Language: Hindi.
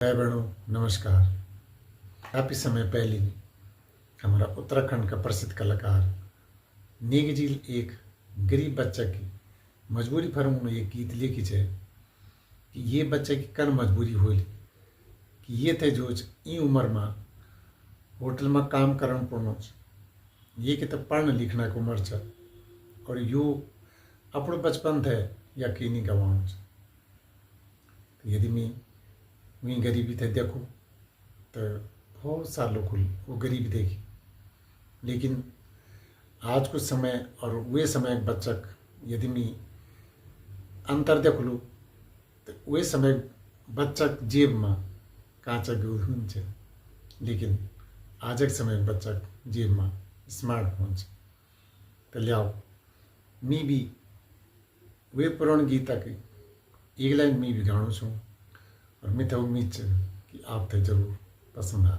भाई बहनों नमस्कार। काफ़ी समय पहले हमारा उत्तराखंड का प्रसिद्ध कलाकार नेगजील एक गरीब बच्चा की मजबूरी पर उन्होंने एक गीत लिखी है कि ये बच्चे की कन मजबूरी होली कि ये थे जो ई उम्र में होटल में काम करन पड़नो ये कि तो पढ़ने लिखना को उम्र छ और यो अपनो बचपन थे यकीनी गवाउन यदि मैं वहीं गरीबी थे देखो तो बहुत सालों को वो गरीबी देखी, लेकिन आज कुछ समय और वे समय बच्चक यदि मैं अंतर देख लूँ तो वे समय बच्चक जेब में कांचा दूध हुन्छ, लेकिन आजक समय बच्चक जेब में स्मार्टफोन छ। तो लियाओ मी भी वे पुराने गीता की एक लाइन मी भी गाणु छूँ और मैं तो उम्मीद है कि आप तो जरूर पसंद आ।